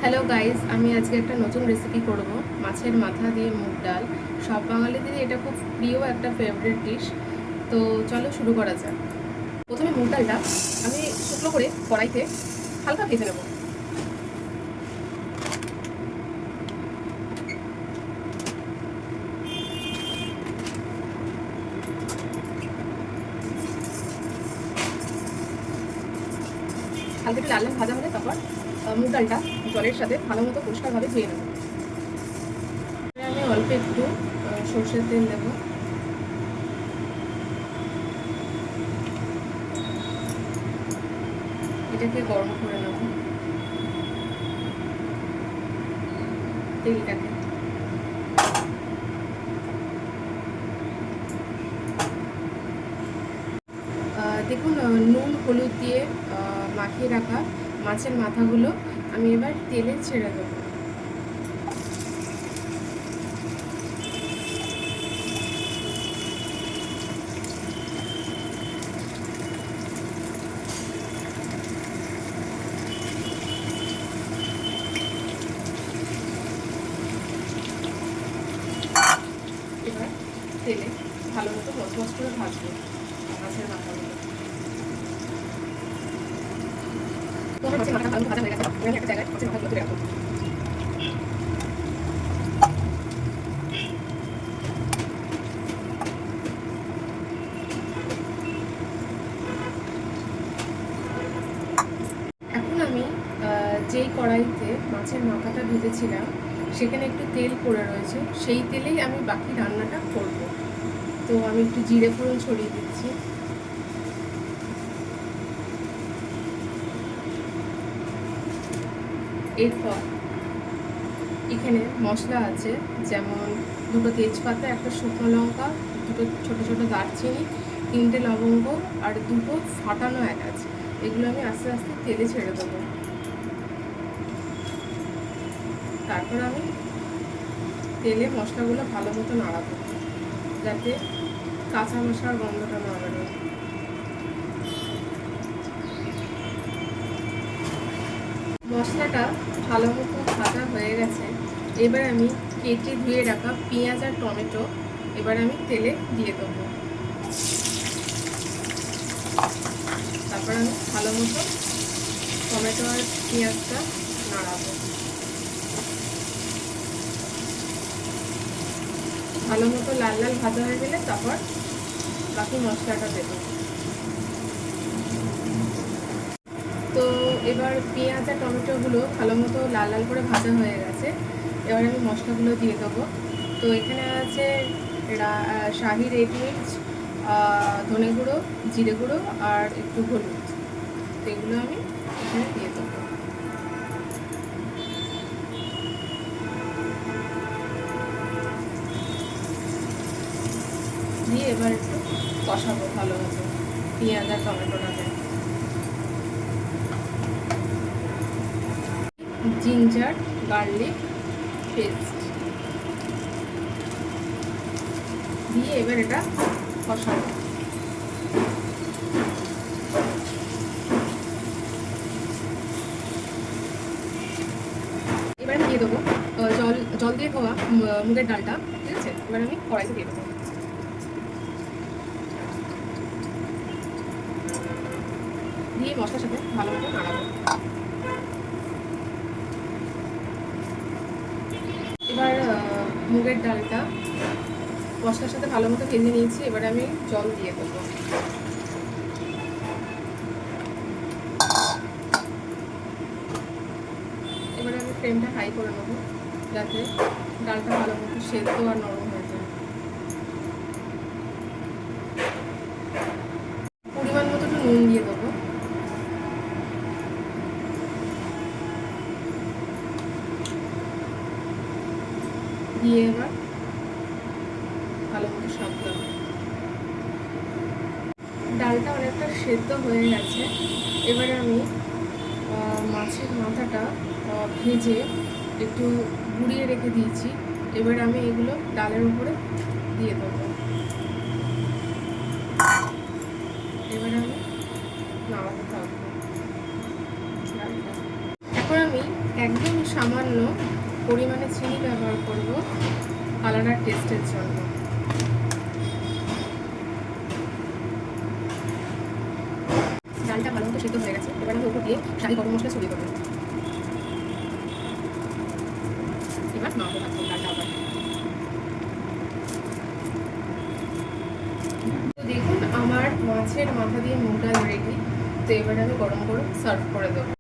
Hello guys, আমি আজকে একটা নতুন রেসিপি করব মাছের মাথা দিয়ে মুগ ডাল। সব বাঙালিদেরই এটা খুব প্রিয় একটা ফেভারিট ডিশ। তো চলো শুরু করা যাক। প্রথমে মুগ ডালটা আমি শুকনো করে কড়াইতে হালকা ভেজে নেব। হালকা একটু লাল লাল ভাজা হলে তারপর মুগ ডালটা জলের সাথে ভালো মতো পরিষ্কারভাবে ধুয়ে নেব। আমি অল্প একটু সরষের তেল দেবো। এটাকে গরম করে নেব তেলটাকে। দেখুন, নুন হলুদ দিয়ে মাখিয়ে রাখা মাছের মাথাগুলো আমি এবার তেলে ছেড়ে দেবো। এবার তেলে ভালো মতো মচমচ করে ভাজবো মাছের মাথাগুলো। তো মাছের মাথা ভালো ভাজা হয়ে গেছে, আমি একটা জায়গায় মাছের মাথাগুলো তুলে রাখবো। এখন আমি যেই কড়াইতে মাছের মাথাটা ভেজেছিলাম সেখানে একটু তেল পড়ে রয়েছে, সেই তেলেই আমি বাকি রান্নাটা করব। তো আমি একটু জিরে ফোড়ন ছড়িয়ে দিচ্ছি। এরপর এখানে মশলা আছে, যেমন দুটো তেজপাতা, একটা শুকনো লঙ্কা, দুটো ছোটো ছোটো দারচিনি, তিনটে লবঙ্গ আর দুটো ফাটানো এলাচ। এগুলো আমি আস্তে আস্তে তেলে ছেড়ে দেবো। তারপর আমি তেলে মশলাগুলো ভালো মতো নাড়াবো, যাতে কাঁচা মশলার গন্ধটা না বেরোয়। মশলাটা ভালো মতো ভাজা হয়ে গেছে। এবার আমি কেটে ধুয়ে রাখা পেঁয়াজ আর টমেটো এবার আমি তেলে দিয়ে দেবো। তারপর আমি ভালো মতো টমেটো আর পেঁয়াজটা নাড়াবো। ভালো মতো লাল লাল ভাজা হয়ে গেলে তারপর বাকি মশলাটা দেবো। তো এবার পেঁয়াজ আর টমেটোগুলো ভালো মতো লাল লাল করে ভাজা হয়ে গেছে। এবার আমি মশলাগুলো দিয়ে দেবো। তো এখানে আছে শাহি রেড মির্চ, ধনে গুঁড়ো, জিরে গুঁড়ো আর একটু হলুদ। তো এগুলো আমি এখানে দিয়ে দেবো। দিয়ে এবার একটু কষাবো ভালো মতো পেঁয়াজ আর টমেটোটাকে। জিঞ্জার গার্লিক পেস্ট দিয়ে এবার এটা কষাবো। এবার আমি দিয়ে দেবো জল দিয়ে খাওয়া মুগের ডালটা। ঠিক আছে, এবার আমি কড়াইতে দিয়ে দেবো। দিয়ে মশলার সাথে ভালো মতো নাড়াবো। এবার মুগের ডালটা মশলার সাথে ভালো মতো ভেজে নিয়েছি। এবার আমি জল দিয়ে দেবো। এবারে আমি ফ্লেমটা হাই করে নেবো, যাতে ডালটা ভালো মতো সেদ্ধ আর নরম হয়ে যায়। পরিমাণ মতো একটু নুন দিয়ে দেবো। দিয়ে এবার ভালো মতো সাবধান। ডালটা অনেকটা সেদ্ধ হয়ে গেছে। এবারে আমি মাছের মাথাটা ভেজে একটু গুঁড়িয়ে রেখে দিয়েছি। এবার আমি এগুলো ডালের উপরে দিয়ে দেবো। এবারে আমি নাড়াতে থাকবো ডালটা। এখন আমি একদম সামান্য পরিমাণে চিনি ব্যবহার করব কালার আর টেস্টের জন্য। ডালটা ভালো মতো সিদ্ধ হয়ে গেছে, এবার আমি উপর দিয়ে শাহি গরম মশলা ছড়িয়ে দেবো। এবার মাখবো ভাত ডালটা আবার। তো দেখুন আমার মাছের মাথা দিয়ে মুগ ডাল রেডি। তো এবার আমি গরম গরম সার্ভ করে দেবো।